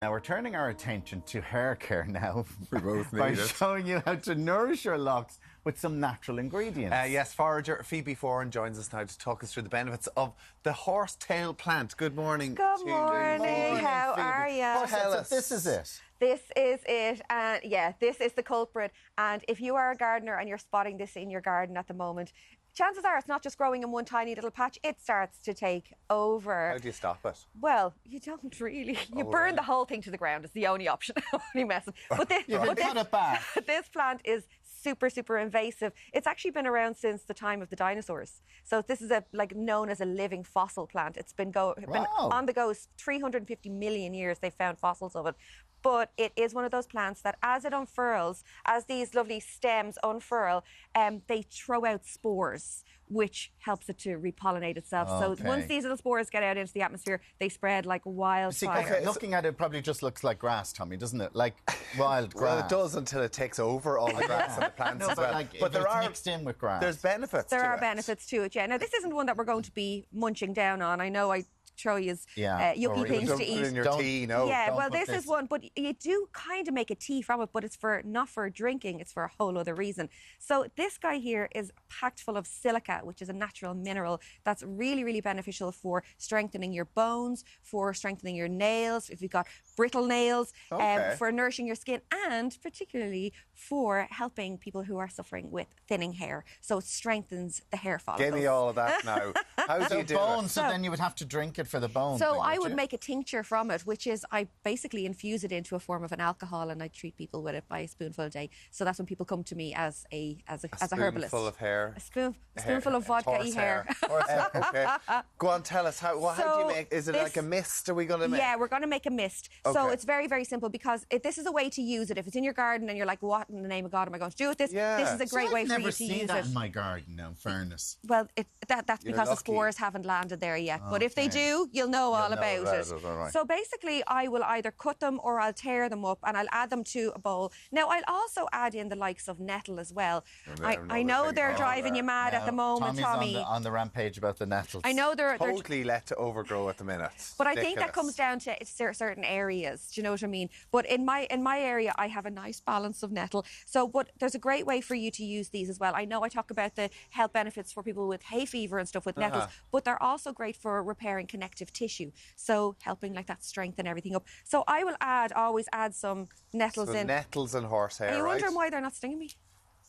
Now we're turning our attention to hair care now We both by need it. showing you how to nourish your locks with some natural ingredients. Yes, Forager Feebee Foran joins us now to talk us through the benefits of the Horsetail Plant. Good morning. Good morning. How are you? Tell us. This is it. This is it, and yeah, this is the culprit. And if you are a gardener and you're spotting this in your garden at the moment, chances are it's not just growing in one tiny little patch, it starts to take over. How do you stop it? Well, you don't really. You burn the whole thing to the ground. It's the only option. Only messing. But this, cut it back. This plant is super, super invasive. It's actually been around since the time of the dinosaurs. So this is known as a living fossil plant. It's been on the go 350 million years. They found fossils of it. But it is one of those plants that as it unfurls, as these lovely stems unfurl, they throw out spores, which helps it to repollinate itself. Okay. So once these little spores get out into the atmosphere, they spread like wildfire. Looking at it, probably just looks like grass, Tommy, doesn't it? Like wild grass. Well, it does until it takes over all the grass and the plants as well. But there are mixed in with grass. There's benefits. There are benefits to it, yeah. Now, this isn't one that we're going to be munching down on. I know I show you yucky things to eat. In your tea, no. Yeah, well, this is one, but you do kind of make a tea from it, but it's not for drinking, it's for a whole other reason. So this guy here is packed full of silica, which is a natural mineral that's really, really beneficial for strengthening your bones, for strengthening your nails, if you've got brittle nails, for nourishing your skin, and particularly for helping people who are suffering with thinning hair. So it strengthens the hair follicles. Give me all of that now. How do you do it? So then you would have to drink it for the bone. So I would make a tincture from it, which is I basically infuse it into a form of an alcohol, and I treat people with it by a spoonful a day. So that's when people come to me as a herbalist. Spoonful of hair. A spoonful of vodka-y hair. Okay. Go on, tell us how do you make? Is it like a mist? Are we going to make? Yeah, we're going to make a mist. Okay. So it's very, very simple because this is a way to use it. If it's in your garden and you're like, what in the name of God am I going to do with this? Yeah. This is a great way for you to I've never seen use that it. in my garden now, in fairness. Well, that's because the lucky. spores haven't landed there yet. But if they do, you'll know all about it. All right. So basically, I will either cut them or I'll tear them up and I'll add them to a bowl. Now, I'll also add in the likes of nettle as well. I know they're driving you mad at the moment, Tommy's Tommy. on the rampage about the nettles. I know they're Totally let to overgrow at the minute. but I think that comes down to certain areas. Do you know what I mean? But in my area, I have a nice balance of nettle. So, but there's a great way for you to use these as well. I know I talk about the health benefits for people with hay fever and stuff with nettles, but they're also great for repairing connective tissue. So helping like that strengthen everything up. So I will always add some nettles in. Nettles and horsehair. Are you wondering why they're not stinging me?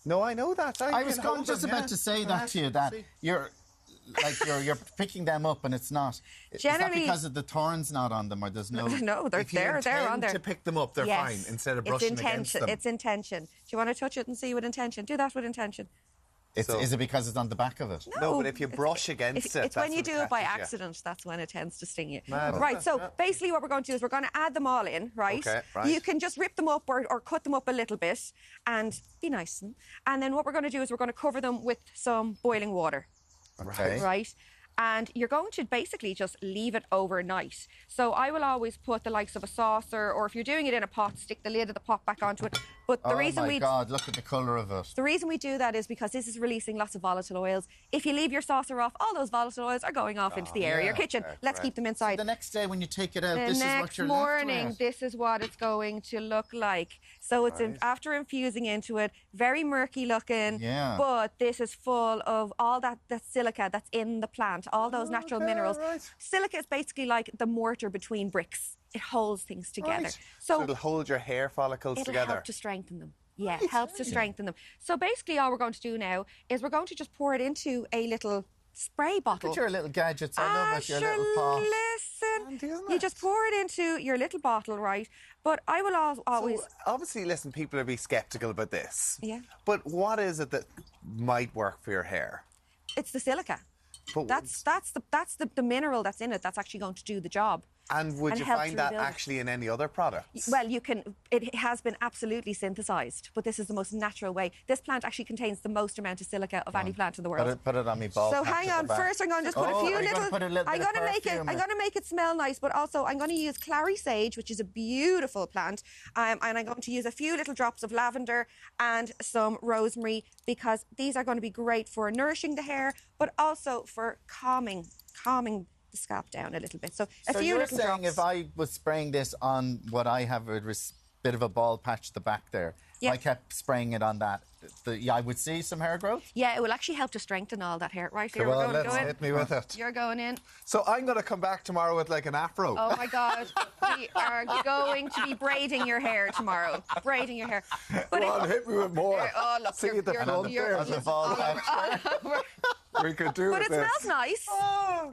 No, I know that. I was just about to say that to you, that you're picking them up and it's not. Generally, is that because of the thorns not on them, or there's no? No, they're on there. To pick them up, they're fine instead of brushing against them. It's intention. Do you want to touch it and see with intention? Do that with intention. Is it because it's on the back of it? No, but if you brush against it, it's when you do it by accident. That's when it tends to sting you. Right. So basically, what we're going to do is we're going to add them all in. Right. Okay, right. You can just rip them up or cut them up a little bit and be nice. And then what we're going to do is we're going to cover them with some boiling water. Okay. Right. And you're going to basically just leave it overnight. So I will always put the likes of a saucer, or if you're doing it in a pot, stick the lid of the pot back onto it. But the reason God, look at the colour of it. The reason we do that is because this is releasing lots of volatile oils. If you leave your saucer off, all those volatile oils are going off into the air of your kitchen. Let's keep them inside. So the next day when you take it out, this is what you're morning, left with. This is what it's going to look like. So it's after infusing into it, very murky looking. Yeah. But this is full of all that silica that's in the plant, all those natural minerals. Right. Silica is basically like the mortar between bricks. It holds things together. Right. So it'll hold your hair follicles together. It'll help to strengthen them. Yeah, it helps to strengthen them. So basically all we're going to do now is we're going to just pour it into a little spray bottle. Look at your little gadgets. I love it, your little pot. Listen, you just pour it into your little bottle, right? But I will always... So obviously, listen, people will be sceptical about this. Yeah. But what is it that might work for your hair? It's the silica. But that's the mineral that's in it that's actually going to do the job. And would you find that actually in any other products? Well, you can. It has been absolutely synthesised, but this is the most natural way. This plant actually contains the most amount of silica of any plant in the world. Put it on me ball. So hang on. First, I'm going to just put a few little. I'm going to make it smell nice, but also I'm going to use clary sage, which is a beautiful plant, and I'm going to use a few little drops of lavender and some rosemary because these are going to be great for nourishing the hair, but also for calming the scalp down a little bit. So a So few you're little saying drops. if I was spraying this on what I have a bit of a bald patch at the back there, Yeah. if I kept spraying it on that, I would see some hair growth? Yeah, it will actually help to strengthen all that hair. Right, here Come we're on, going to let's go in. hit me with it. You're going in. So I'm going to come back tomorrow with like an afro. Oh my God, we are going to be braiding your hair tomorrow. Braiding your hair. But Come on, hit me with more. Oh, look, See you're- the you're- front you're- there. On the bald patch. We could do But with it this. smells nice.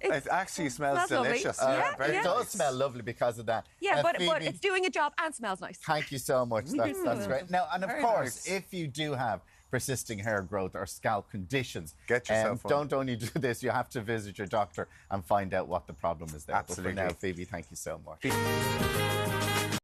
It actually smells smells lovely. delicious. Yeah, very yeah. It does nice. smell lovely because of that. Yeah, but Phoebe, it's doing a job and smells nice. thank you so much. That's great. Now, and of Very course, nice. if you do have persisting hair growth or scalp conditions, Get yourself one. don't only do this, you have to visit your doctor and find out what the problem is there. Absolutely. But for now, Phoebe, thank you so much.